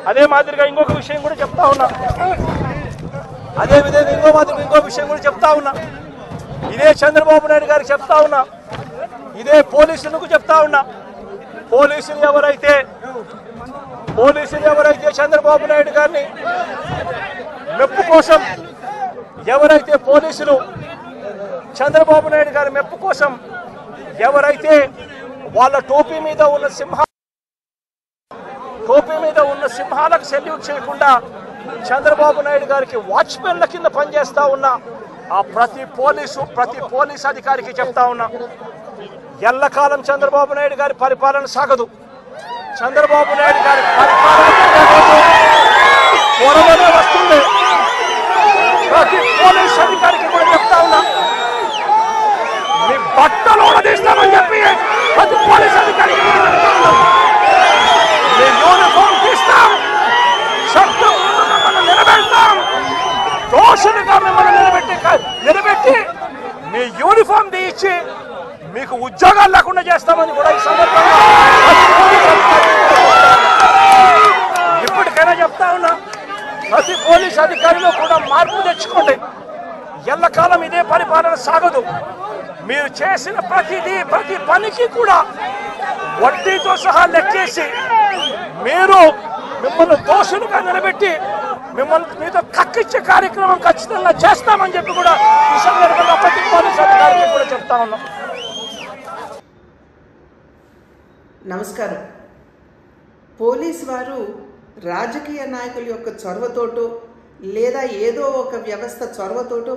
అదే మాదిరిగా ఇంకొక విషయం కూడా చెప్తా ఉన్నా, అదే విధంగా ఇంకో విషయం కూడా చెప్తా ఉన్నా. ఇదే చంద్రబాబు నాయుడు గారికి చెప్తా ఉన్నా, ఇదే పోలీసులకు చెప్తా ఉన్నా. పోలీసులు ఎవరైతే చంద్రబాబు నాయుడు గారిని మెప్పు కోసం, ఎవరైతే పోలీసులు చంద్రబాబు నాయుడు గారి మెప్పు కోసం ఎవరైతే వాళ్ళ టోపీ మీద ఉన్న సింహాలకు సెల్యూట్ చేయకుండా చంద్రబాబు నాయుడు గారికి వాచ్మెన్ల కింద పనిచేస్తా ఉన్న ఆ ప్రతి పోలీస్ అధికారికి చెప్తా ఉన్నా, ఎల్లకాలం చంద్రబాబు నాయుడు గారి పరిపాలన సాగదు. చంద్రబాబు నాయుడు గారి పరిపాలన త్వరలోనే వస్తుంది. ప్రతి పోలీస్ అధికారికి కూడా చెప్తా ఉన్నా, మీ బట్టలు తీస్తామని చెప్పి ప్రతి పోలీస్ అధికారికి చెప్తా ఉన్నా. మీ యూనిఫామ్ తీస్తాం, చట్టం మిమ్మల్ని నిలబెడతాం, దోషులుగా మిమ్మల్ని నిలబెట్టి మీ యూనిఫామ్ తీయించి మీకు ఉద్యోగాలు లేకుండా చేస్తామని కూడా ఈ సందర్భంగా ఇప్పటికైనా చెప్తా ఉన్నా. ప్రతి పోలీస్ అధికారిలో కూడా మార్పు తెచ్చుకోండి. ఎల్లకాలం ఇదే పరిపాలన సాగదు. మీరు చేసిన ప్రతి పనికి కూడా వడ్డీతో సహా లెక్కేసి మిమ్మల్ని దోషులుగా నిలబెట్టి మీతో కక్కిచ్చే కార్యక్రమం ఖచ్చితంగా చేస్తామని చెప్పి కూడా ఈ సందర్భంగా ప్రతి పోలీస్ అధికారికి కూడా చెప్తా ఉన్నాం. నమస్కారం. పోలీసు వారు రాజకీయ నాయకుల యొక్క చొరవతోటో లేదా ఏదో ఒక వ్యవస్థ చొరవతోటో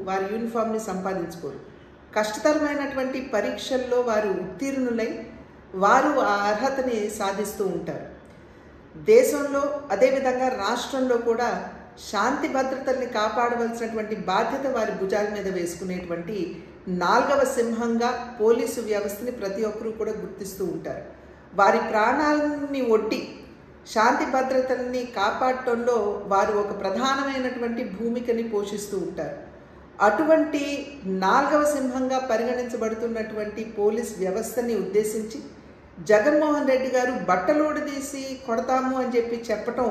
వారి యూనిఫామ్ని సంపాదించుకోరు. కష్టతరమైనటువంటి పరీక్షల్లో వారు ఉత్తీర్ణులై వారు ఆ అర్హతని సాధిస్తూ ఉంటారు. దేశంలో అదేవిధంగా రాష్ట్రంలో కూడా శాంతి భద్రతల్ని కాపాడవలసినటువంటి బాధ్యత వారి భుజాల మీద వేసుకునేటువంటి 4వ సింహంగా పోలీసు వ్యవస్థని ప్రతి ఒక్కరూ కూడా గుర్తిస్తూ ఉంటారు. వారి ప్రాణాలని ఒడ్డి శాంతి భద్రతల్ని కాపాడటంలో వారు ఒక ప్రధానమైనటువంటి భూమికని పోషిస్తూ ఉంటారు. అటువంటి 4వ సింహంగా పరిగణించబడుతున్నటువంటి పోలీస్ వ్యవస్థని ఉద్దేశించి జగన్మోహన్ రెడ్డి గారు బట్టలోడు తీసి కొడతాము అని చెప్పటం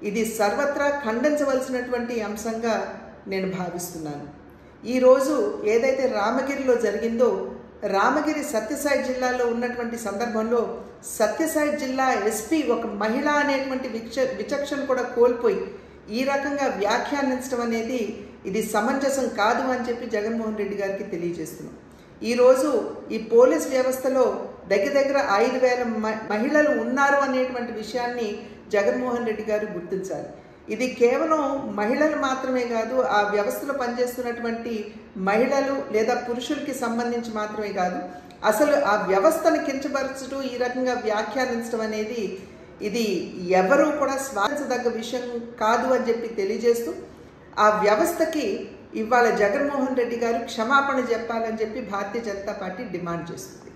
ఇది సర్వత్రా ఖండించవలసినటువంటి అంశంగా నేను భావిస్తున్నాను. ఈరోజు ఏదైతే రామగిరిలో జరిగిందో, రామగిరి సత్యసాయి జిల్లాలో ఉన్నటువంటి సందర్భంలో సత్యసాయి జిల్లా ఎస్పీ ఒక మహిళ అనేటువంటి విచక్షణ కూడా కోల్పోయి ఈ రకంగా వ్యాఖ్యానించడం అనేది ఇది సమంజసం కాదు అని చెప్పి జగన్మోహన్ రెడ్డి గారికి తెలియజేస్తున్నాం. ఈరోజు ఈ పోలీస్ వ్యవస్థలో దగ్గర 5,000 మహిళలు ఉన్నారు అనేటువంటి విషయాన్ని జగన్మోహన్ రెడ్డి గారు గుర్తించాలి. ఇది కేవలం మహిళలు మాత్రమే కాదు, ఆ వ్యవస్థలో పనిచేస్తున్నటువంటి మహిళలు లేదా పురుషులకి సంబంధించి మాత్రమే కాదు, అసలు ఆ వ్యవస్థను కించపరచడం ఈ రకంగా వ్యాఖ్యానించడం అనేది ఇది ఎవరూ కూడా స్వాగతించదగ్గ విషయం కాదు అని చెప్పి తెలియజేస్తూ ఆ వ్యవస్థకి ఇవాళ జగన్మోహన్ రెడ్డి గారు క్షమాపణ చెప్పాలని చెప్పి భారతీయ జనతా పార్టీ డిమాండ్ చేస్తుంది.